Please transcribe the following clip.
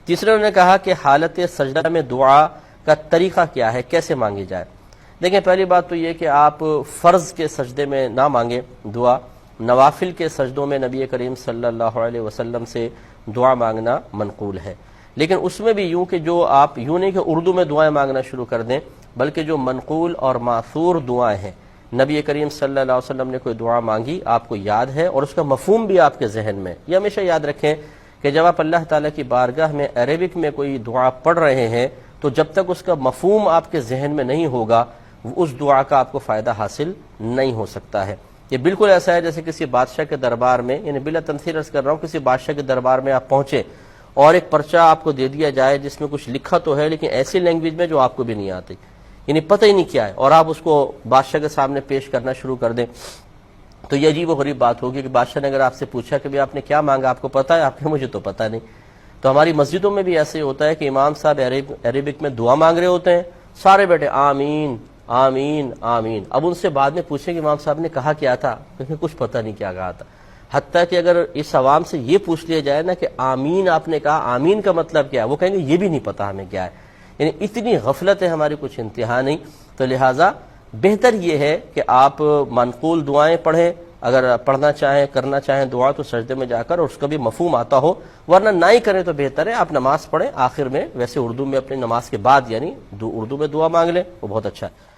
تیسرے انہوں نے کہا کہ حالت سجدہ میں دعا کا طریقہ کیا ہے، کیسے مانگی جائے۔ دیکھیں پہلی بات تو یہ کہ آپ فرض کے سجدے میں نہ مانگیں دعا، نوافل کے سجدوں میں نبی کریم صلی اللہ علیہ وسلم سے دعا مانگنا منقول ہے، لیکن اس میں بھی یوں کہ جو آپ یوں نہیں کہ اردو میں دعائیں مانگنا شروع کر دیں، بلکہ جو منقول اور ماثور دعائیں ہیں، نبی کریم صلی اللہ علیہ وسلم نے کوئی دعا مانگی آپ کو یاد ہے اور اس کا مفہوم بھی آپ کے ذہن میں، یہ ہمیشہ یاد رکھیں کہ جب آپ اللہ تعالیٰ کی بارگاہ میں عربک میں کوئی دعا پڑھ رہے ہیں تو جب تک اس کا مفہوم آپ کے ذہن میں نہیں ہوگا اس دعا کا آپ کو فائدہ حاصل نہیں ہو سکتا ہے۔ یہ بالکل ایسا ہے جیسے کسی بادشاہ کے دربار میں، یعنی بلا تنصیر عرض کر رہا ہوں، کسی بادشاہ کے دربار میں آپ پہنچے اور ایک پرچہ آپ کو دے دیا جائے جس میں کچھ لکھا تو ہے لیکن ایسی لینگویج میں جو آپ کو بھی نہیں آتی، یعنی پتہ ہی نہیں کیا ہے، اور آپ اس کو بادشاہ کے سامنے پیش کرنا شروع کر دیں تو یہ عجیب و غریب بات ہوگی کہ بادشاہ نے اگر آپ سے پوچھا کہ آپ نے کیا مانگا، آپ کو پتہ ہے؟ آپ کہ مجھے تو پتہ نہیں۔ تو ہماری مسجدوں میں بھی ایسے ہوتا ہے کہ امام صاحب عربک میں دعا مانگ رہے ہوتے ہیں، سارے بیٹھے آمین آمین آمین، اب ان سے بعد میں پوچھیں کہ امام صاحب نے کہا کیا تھا، کیونکہ کچھ پتہ نہیں کیا کہا تھا۔ حتیٰ کہ اگر اس عوام سے یہ پوچھ لیا جائے نا کہ آمین آپ نے کہا، آمین کا مطلب کیا ہے، وہ کہیں گے یہ بھی نہیں پتہ ہمیں کیا ہے، یعنی اتنی غفلت ہے ہماری کچھ انتہا نہیں۔ تو لہٰذا بہتر یہ ہے کہ آپ منقول دعائیں پڑھیں، اگر پڑھنا چاہیں کرنا چاہیں دعا تو سجدے میں جا کر اور اس کا بھی مفہوم آتا ہو، ورنہ نہ ہی کریں تو بہتر ہے آپ نماز پڑھیں، آخر میں ویسے اردو میں اپنی نماز کے بعد یعنی اردو میں دعا مانگ لیں، وہ بہت اچھا ہے۔